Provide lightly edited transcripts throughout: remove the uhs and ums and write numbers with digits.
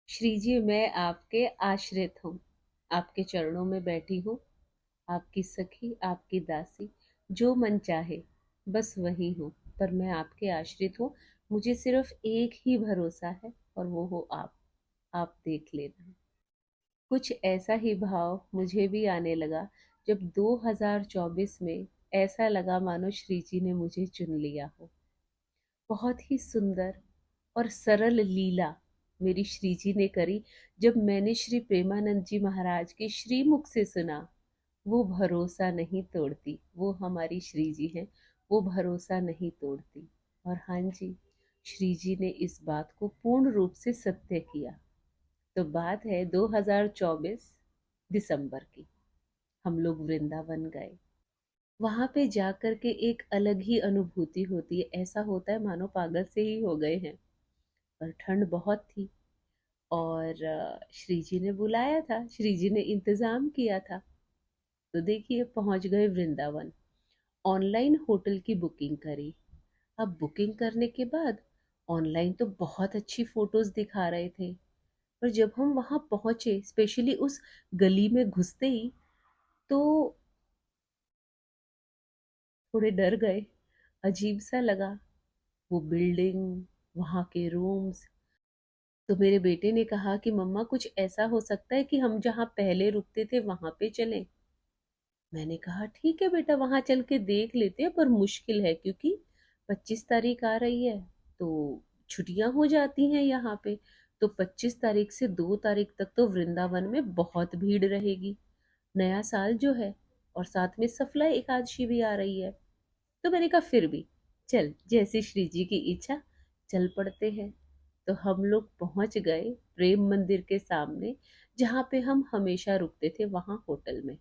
श्री जी, मैं आपके आश्रित हूँ, आपके चरणों में बैठी हूँ, आपकी सखी, आपकी दासी, जो मन चाहे, बस वही हूँ। पर मैं आपके आश्रित हूँ, मुझे सिर्फ एक ही भरोसा है और वो हो आप देख लेना। कुछ ऐसा ही भाव मुझे भी आने लगा जब 2024 में ऐसा लगा मानो श्री जी ने मुझे चुन लिया हो। बहुत ही सुंदर और सरल लीला मेरी श्री जी ने करी जब मैंने श्री प्रेमानंद जी महाराज के श्रीमुख से सुना, वो भरोसा नहीं तोड़ती, वो हमारी श्री जी हैं, वो भरोसा नहीं तोड़ती। और हाँ जी, श्री जी ने इस बात को पूर्ण रूप से सत्य किया। तो बात है 2024 दिसंबर की। हम लोग वृंदावन गए। वहां पे जाकर के एक अलग ही अनुभूति होती है, ऐसा होता है मानो पागल से ही हो गए हैं। पर ठंड बहुत थी और श्री जी ने बुलाया था, श्री जी ने इंतजाम किया था। तो देखिए पहुंच गए वृंदावन। ऑनलाइन होटल की बुकिंग करी। अब बुकिंग करने के बाद ऑनलाइन तो बहुत अच्छी फोटोज दिखा रहे थे, पर जब हम वहां पहुंचे, स्पेशली उस गली में घुसते ही, तो थोड़े डर गए। अजीब सा लगा वो बिल्डिंग, वहां के रूम्स। तो मेरे बेटे ने कहा कि मम्मा, कुछ ऐसा हो सकता है कि हम जहाँ पहले रुकते थे वहां पे चलें। मैंने कहा ठीक है बेटा, वहां चल के देख लेते हैं, पर मुश्किल है क्योंकि 25 तारीख आ रही है, तो छुट्टियां हो जाती हैं यहाँ पे। तो 25 तारीख से 2 तारीख तक तो वृंदावन में बहुत भीड़ रहेगी, नया साल जो है, और साथ में सफला एकादशी भी आ रही है। तो मैंने कहा फिर भी चल, जैसी श्री जी की इच्छा, चल पड़ते हैं। तो हम लोग पहुंच गए प्रेम मंदिर के सामने, जहाँ पे हम हमेशा रुकते थे, वहां होटल में।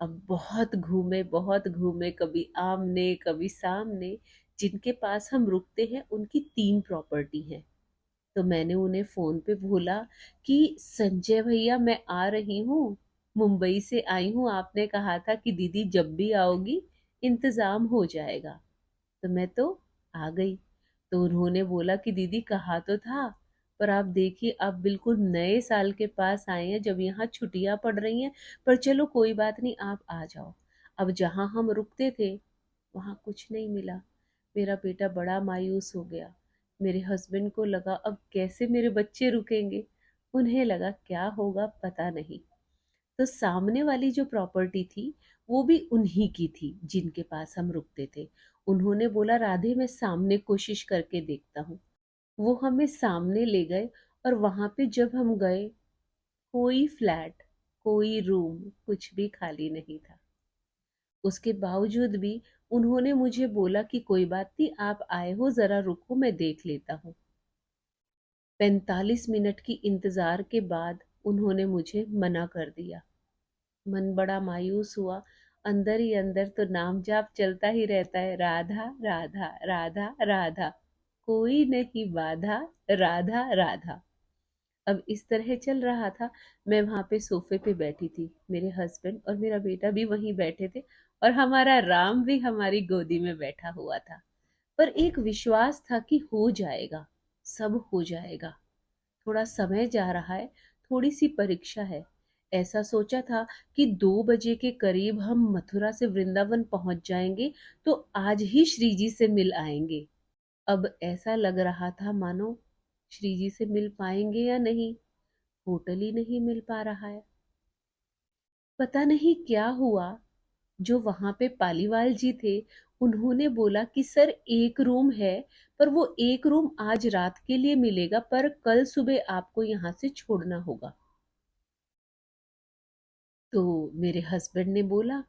अब बहुत घूमे, कभी आमने कभी सामने। जिनके पास हम रुकते हैं उनकी 3 प्रॉपर्टी है। तो मैंने उन्हें फोन पे बोला कि संजय भैया, मैं आ रही हूँ, मुंबई से आई हूँ, आपने कहा था कि दीदी जब भी आओगी इंतजाम हो जाएगा। तो मैं तो आ गई। तो उन्होंने बोला कि दीदी कहा तो था, पर आप देखिए आप बिल्कुल नए साल के पास आए हैं जब यहाँ छुट्टियां पड़ रही हैं। पर चलो कोई बात नहीं, आप आ जाओ। अब जहाँ हम रुकते थे वहाँ कुछ नहीं मिला। मेरा बेटा बड़ा मायूस हो गया। मेरे हस्बैंड को लगा अब कैसे मेरे बच्चे रुकेंगे, उन्हें लगा क्या होगा पता नहीं। तो सामने वाली जो प्रॉपर्टी थी वो भी उन्हीं की थी जिनके पास हम रुकते थे। उन्होंने बोला राधे, मैं सामने कोशिश करके देखता हूँ। वो हमें सामने ले गए, और वहां पे जब हम गए, कोई फ्लैट, कोई रूम, कुछ भी खाली नहीं था। उसके बावजूद भी उन्होंने मुझे बोला कि कोई बात नहीं, आप आए हो, जरा रुको, मैं देख लेता हूँ। 45 मिनट की इंतजार के बाद उन्होंने मुझे मना कर दिया। मन बड़ा मायूस हुआ। अंदर ही अंदर तो नाम जाप चलता ही रहता है, राधा राधा राधा राधा, कोई नहीं बाधा, राधा राधा। अब इस तरह चल रहा था। मैं वहां पे सोफे पे बैठी थी, मेरे हस्बैंड और मेरा बेटा भी वहीं बैठे थे, और हमारा राम भी हमारी गोदी में बैठा हुआ था। पर एक विश्वास था कि हो जाएगा, सब हो जाएगा। थोड़ा समय जा रहा है, थोड़ी सी परीक्षा है। ऐसा सोचा था कि 2 बजे के करीब हम मथुरा से वृंदावन पहुंच जाएंगे, तो आज ही श्री जी से मिल आएंगे। अब ऐसा लग रहा था मानो श्री जी से मिल पाएंगे या नहीं, होटल ही नहीं मिल पा रहा है। पता नहीं क्या हुआ। जो वहां पे पालीवाल जी थे, उन्होंने बोला कि सर एक रूम है, पर वो एक रूम आज रात के लिए मिलेगा, पर कल सुबह आपको यहाँ से छोड़ना होगा। तो मेरे हस्बैंड ने बोला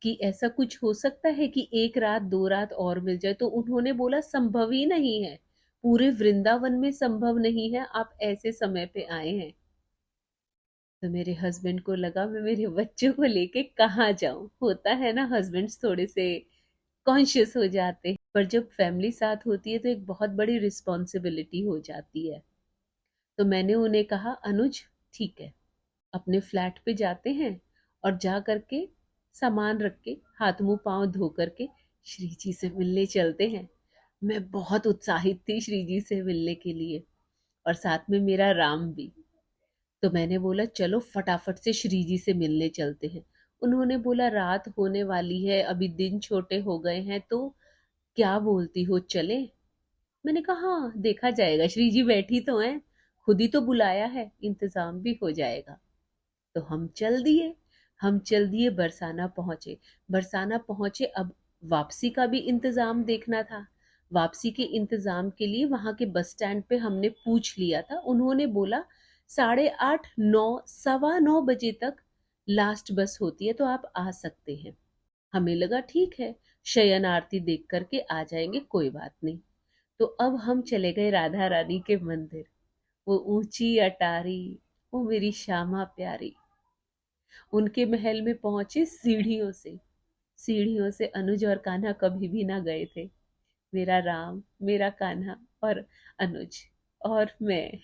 कि ऐसा कुछ हो सकता है कि एक रात 2 रात और मिल जाए। तो उन्होंने बोला संभव ही नहीं है, पूरे वृंदावन में संभव नहीं है, आप ऐसे समय पे आए हैं। तो मेरे हस्बैंड को लगा मैं मेरे बच्चों को लेके कहाँ जाऊं। होता है ना, हस्बैंड्स थोड़े से कॉन्शियस हो जाते हैं, पर जब फैमिली साथ होती है तो एक बहुत बड़ी रिस्पॉन्सिबिलिटी हो जाती है। तो मैंने उन्हें कहा अनुज, ठीक है, अपने फ्लैट पे जाते हैं, और जा करके सामान रख के हाथ मुंह पांव धो करके श्री जी से मिलने चलते हैं। मैं बहुत उत्साहित थी श्री जी से मिलने के लिए। और साथ में मेरा राम भी। तो मैंने बोला चलो फटाफट से श्री जी से मिलने चलते हैं। उन्होंने बोला रात होने वाली है, अभी दिन छोटे हो गए हैं, तो क्या बोलती हो, चले? मैंने कहा हाँ देखा जाएगा, श्री जी बैठी तो हैं, खुद ही तो बुलाया है, इंतजाम भी हो जाएगा। तो हम चल दिए बरसाना पहुंचे। बरसाना पहुंचे, अब वापसी का भी इंतजाम देखना था। वापसी के इंतजाम के लिए वहां के बस स्टैंड पे हमने पूछ लिया था, उन्होंने बोला 8:30 9 9:15 बजे तक लास्ट बस होती है, तो आप आ सकते हैं। हमें लगा ठीक है, शयन आरती देख करके आ जाएंगे, कोई बात नहीं। तो अब हम चले गए राधा रानी के मंदिर। वो ऊंची अटारी, वो मेरी श्यामा प्यारी। उनके महल में पहुंचे सीढ़ियों से अनुज और कान्हा कभी भी ना गए थे। मेरा राम, मेरा कान्हा और अनुज और मैं,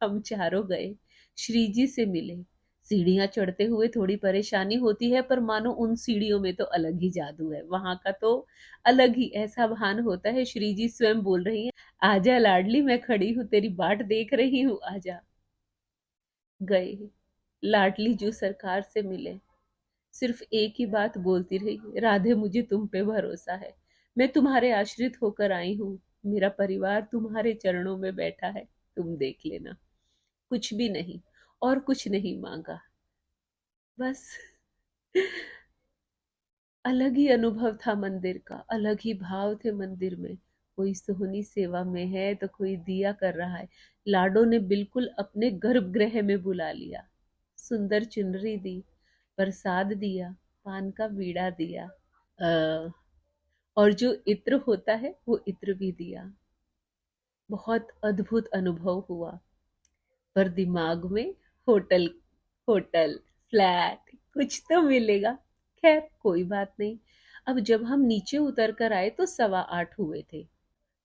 हम चारों गए, श्री जी से मिले। सीढ़ियां चढ़ते हुए थोड़ी परेशानी होती है, पर मानो उन सीढ़ियों में तो अलग ही जादू है, वहां का तो अलग ही ऐसा भान होता है। श्री जी स्वयं बोल रही हैं, आजा लाडली, मैं खड़ी हूँ तेरी बाट देख रही हूँ, आजा। गए, लाडली जो सरकार से मिले, सिर्फ एक ही बात बोलती रही, राधे मुझे तुम पे भरोसा है, मैं तुम्हारे आश्रित होकर आई हूँ, मेरा परिवार तुम्हारे चरणों में बैठा है, तुम देख लेना। कुछ भी नहीं, और कुछ नहीं मांगा, बस। अलग ही अनुभव था मंदिर का, अलग ही भाव थे मंदिर में। कोई सोहनी सेवा में है तो कोई दिया कर रहा है। लाडो ने बिल्कुल अपने गर्भगृह में बुला लिया। सुंदर चुनरी दी, प्रसाद दिया, पान का बीड़ा दिया, अ, और जो इत्र होता है वो इत्र भी दिया। बहुत अद्भुत अनुभव हुआ। पर दिमाग में होटल, होटल, फ्लैट कुछ तो मिलेगा। खैर कोई बात नहीं। अब जब हम नीचे उतर कर आए तो 8:15 हुए थे।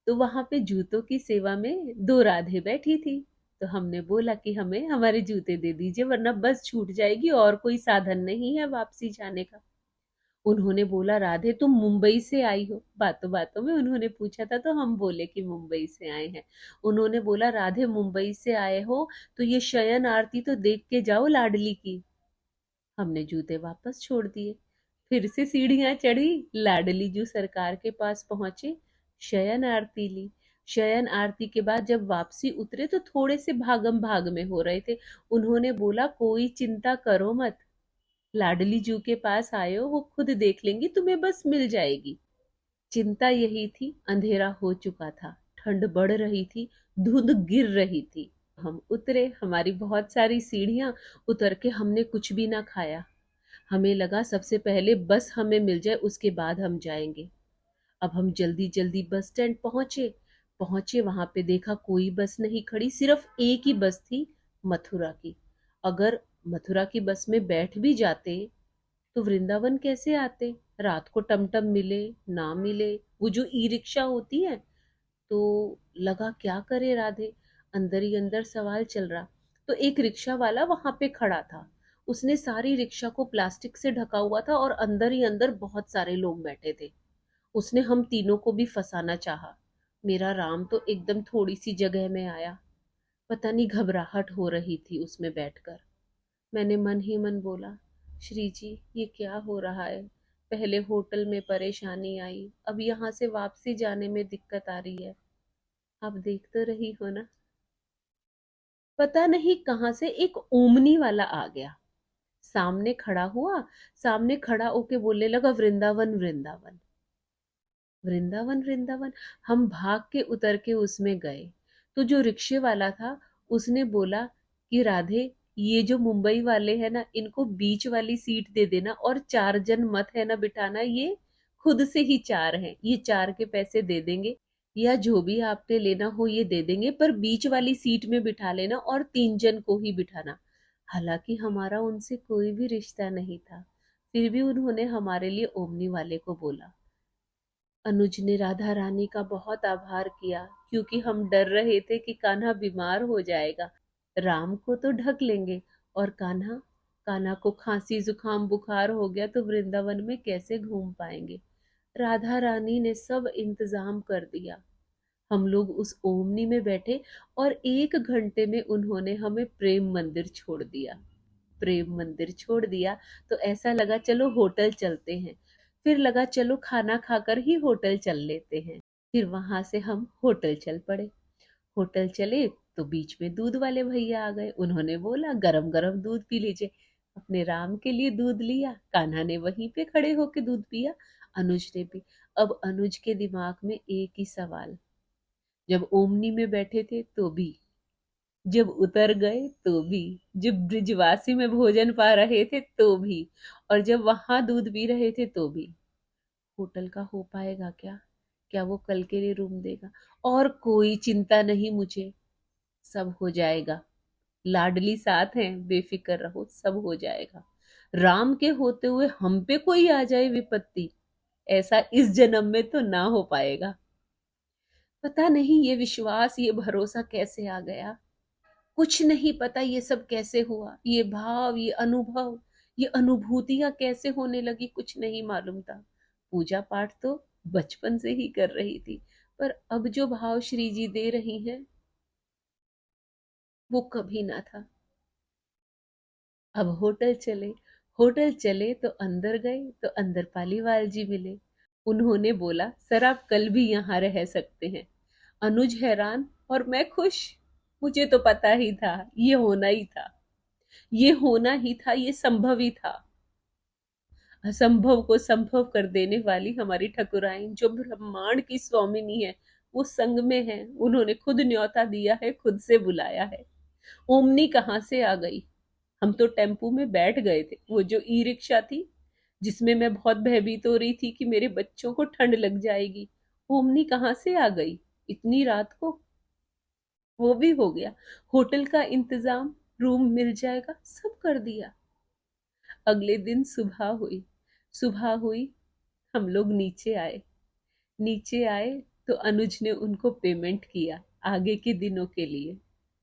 तो वहां पे जूतों की सेवा में दो राधे बैठी थी। तो हमने बोला कि हमें हमारे जूते दे दीजिए, वरना बस छूट जाएगी और कोई साधन नहीं है वापसी जाने का। उन्होंने बोला राधे तुम मुंबई से आई हो, बातों बातों में उन्होंने पूछा था तो हम बोले कि मुंबई से आए हैं। उन्होंने बोला राधे मुंबई से आए हो तो ये शयन आरती तो देख के जाओ लाडली की। हमने जूते वापस छोड़ दिए, फिर से सीढ़ियां चढ़ी, लाडली जू सरकार के पास पहुंचे, शयन आरती ली। शयन आरती के बाद जब वापसी उतरे तो थोड़े से भागम भाग में हो रहे थे। उन्होंने बोला कोई चिंता करो मत, लाडली जू के पास आए हो, वो खुद देख लेंगी, तुम्हें बस मिल जाएगी। चिंता यही थी, अंधेरा हो चुका था, ठंड बढ़ रही थी, धुंध गिर रही थी। हम उतरे, हमारी बहुत सारी सीढ़ियां उतर के हमने कुछ भी ना खाया। हमें लगा सबसे पहले बस हमें मिल जाए, उसके बाद हम जाएंगे। अब हम जल्दी जल्दी बस स्टैंड पहुंचे। वहां पे देखा कोई बस नहीं खड़ी, सिर्फ एक ही बस थी, मथुरा की। अगर मथुरा की बस में बैठ भी जाते तो वृंदावन कैसे आते? रात को टमटम मिले ना मिले, वो जो ई रिक्शा होती है। तो लगा क्या करे राधे, अंदर ही अंदर सवाल चल रहा। तो एक रिक्शा वाला वहां पे खड़ा था, उसने सारी रिक्शा को प्लास्टिक से ढका हुआ था और अंदर ही अंदर बहुत सारे लोग बैठे थे। उसने हम तीनों को भी फंसाना चाहा। मेरा राम तो एकदम थोड़ी सी जगह में आया, पता नहीं घबराहट हो रही थी उसमें बैठकर। मैंने मन ही मन बोला, श्री जी ये क्या हो रहा है? पहले होटल में परेशानी आई, अब यहाँ से वापसी जाने में दिक्कत आ रही है। आप देख तो रही हो ना। पता नहीं कहाँ से एक ओमनी वाला आ गया, सामने खड़ा हुआ, सामने खड़ा होके बोलने लगा वृंदावन वृंदावन वृंदावन वृंदावन। हम भाग के उतर के उसमें गए। तो जो रिक्शे वाला था उसने बोला कि राधे ये जो मुंबई वाले हैं ना, इनको बीच वाली सीट दे देना, और 4 जन मत है ना बिठाना, ये खुद से ही 4 हैं, ये 4 के पैसे दे देंगे, या जो भी आपने लेना हो ये दे देंगे, पर बीच वाली सीट में बिठा लेना और 3 जन को ही बिठाना। हालांकि हमारा उनसे कोई भी रिश्ता नहीं था, फिर भी उन्होंने हमारे लिए ओमनी वाले को बोला। अनुज ने राधा रानी का बहुत आभार किया, क्योंकि हम डर रहे थे कि कान्हा बीमार हो जाएगा। राम को तो ढक लेंगे, और कान्हा, कान्हा को खांसी जुकाम बुखार हो गया तो वृंदावन में कैसे घूम पाएंगे। राधा रानी ने सब इंतजाम कर दिया। हम लोग उस ओमनी में बैठे और 1 घंटे में उन्होंने हमें प्रेम मंदिर छोड़ दिया। प्रेम मंदिर छोड़ दिया तो ऐसा लगा चलो होटल चलते हैं। फिर लगा चलो खाना खाकर ही होटल चल लेते हैं। फिर वहां से हम होटल चल पड़े। होटल चले तो बीच में दूध वाले भैया आ गए। उन्होंने बोला गरम गरम दूध पी लीजिए। अपने राम के लिए दूध लिया, कान्हा ने वहीं पे खड़े होके दूध पिया, अनुज ने भी। अब अनुज के दिमाग में एक ही सवाल, जब ओमनी में बैठे थे तो भी, जब उतर गए तो भी, जब ब्रिजवासी में भोजन पा रहे थे तो भी, और जब वहां दूध पी रहे थे तो भी, होटल का हो पाएगा क्या? क्या वो कल के लिए रूम देगा? और कोई चिंता नहीं मुझे, सब हो जाएगा। लाडली साथ हैं, बेफिक्र रहो, सब हो जाएगा। राम के होते हुए हम पे कोई आ जाए विपत्ति, ऐसा इस जन्म में तो ना हो पाएगा। पता नहीं ये विश्वास, ये भरोसा कैसे आ गया। कुछ नहीं पता ये सब कैसे हुआ, ये भाव, ये अनुभव, ये अनुभूतियां कैसे होने लगी, कुछ नहीं मालूम था। पूजा पाठ तो बचपन से ही कर रही थी, पर अब जो भाव श्री जी दे रही हैं वो कभी ना था। अब होटल चले। होटल चले तो अंदर गए तो अंदर पालीवाल जी मिले। उन्होंने बोला सर आप कल भी यहाँ रह सकते हैं। अनुज हैरान और मैं खुश। मुझे तो पता ही था, ये होना ही था, ये होना ही था, ये संभव ही था। असंभव को संभव कर देने वाली हमारी ठकुराइन जो ब्रह्मांड की स्वामिनी है, वो संग में है। उन्होंने खुद न्योता दिया है, खुद से बुलाया है। ओमनी कहाँ से आ गई? हम तो टेम्पू में बैठ गए थे, वो जो ई रिक्शा थी जिसमें मैं बहुत भयभीत हो रही थी कि मेरे बच्चों को ठंड लग जाएगी। ओमनी कहाँ से आ गई इतनी रात को? वो भी हो गया। होटल का इंतजाम, रूम मिल जाएगा, सब कर दिया। अगले दिन सुबह हुई। सुबह हुई, हम लोग नीचे आए। नीचे आए तो अनुज ने उनको पेमेंट किया आगे के दिनों के लिए।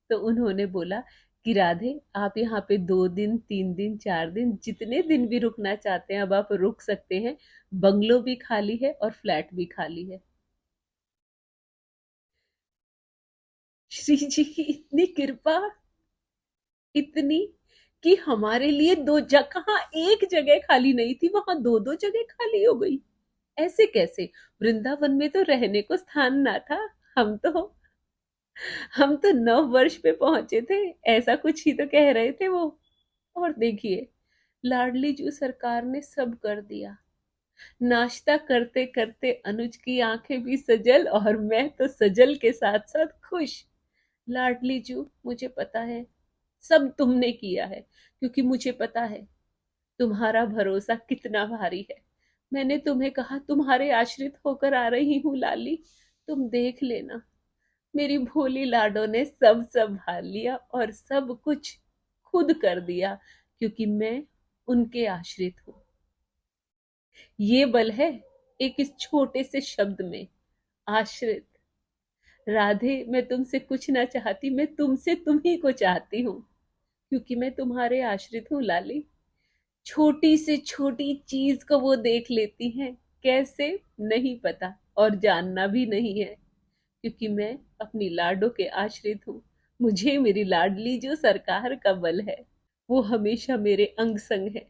तो उन्होंने बोला कि राधे आप यहाँ पे 2 दिन 3 दिन 4 दिन जितने दिन भी रुकना चाहते हैं अब आप रुक सकते हैं। बंगलो भी खाली है और फ्लैट भी खाली है। श्री जी की इतनी कृपा, इतनी, कि हमारे लिए दो जगह, एक जगह खाली नहीं थी, वहां दो दो जगह खाली हो गई। ऐसे कैसे? वृंदावन में तो रहने को स्थान ना था। हम तो हम तो 9 वर्ष पे पहुंचे थे, ऐसा कुछ ही तो कह रहे थे वो। और देखिए, लाडली जू सरकार ने सब कर दिया। नाश्ता करते करते अनुज की आंखें भी सजल और मैं तो सजल के साथ साथ खुश। लाडली जू मुझे पता है सब तुमने किया है, क्योंकि मुझे पता है तुम्हारा भरोसा कितना भारी है। मैंने तुम्हें कहा तुम्हारे आश्रित होकर आ रही हूँ लाली, तुम देख लेना। मेरी भोली लाडो ने सब संभाल लिया और सब कुछ खुद कर दिया, क्योंकि मैं उनके आश्रित हूँ। ये बल है एक इस छोटे से शब्द में, आश्रित। राधे मैं तुमसे कुछ ना चाहती, मैं तुमसे तुम ही को चाहती हूँ, क्योंकि मैं तुम्हारे आश्रित हूँ लाली। छोटी से छोटी चीज को वो देख लेती हैं, कैसे नहीं पता और जानना भी नहीं है, क्योंकि मैं अपनी लाडो के आश्रित हूँ। मुझे मेरी लाडली जो सरकार का बल है, वो हमेशा मेरे अंग संग है।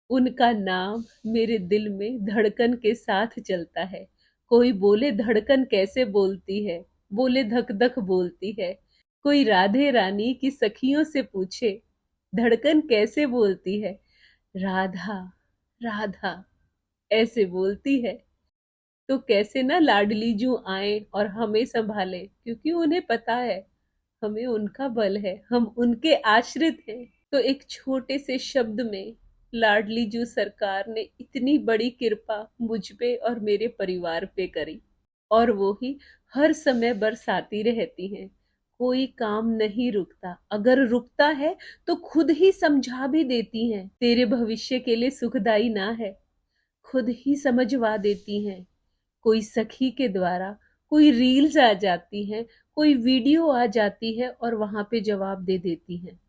उनका नाम मेरे दिल में धड़कन के साथ चलता है। कोई बोले धड़कन कैसे बोलती है, बोले धक धक बोलती है। कोई राधे रानी की सखियों से पूछे धड़कन कैसे बोलती है, राधा राधा ऐसे बोलती है। तो कैसे ना लाडली जू आए और हमें संभाले, क्योंकि उन्हें पता है हमें उनका बल है, हम उनके आश्रित हैं। तो एक छोटे से शब्द में लाडली जू सरकार ने इतनी बड़ी कृपा मुझ पे और मेरे परिवार पे करी, और वो ही हर समय बरसाती रहती हैं। कोई काम नहीं रुकता, अगर रुकता है तो खुद ही समझा भी देती हैं, तेरे भविष्य के लिए सुखदाई ना है, खुद ही समझवा देती हैं। कोई सखी के द्वारा कोई रील्स आ जाती हैं, कोई वीडियो आ जाती है और वहां पे जवाब दे देती हैं।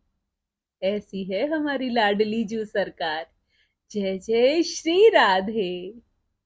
ऐसी है हमारी लाडली जू सरकार। जय जय श्री राधे।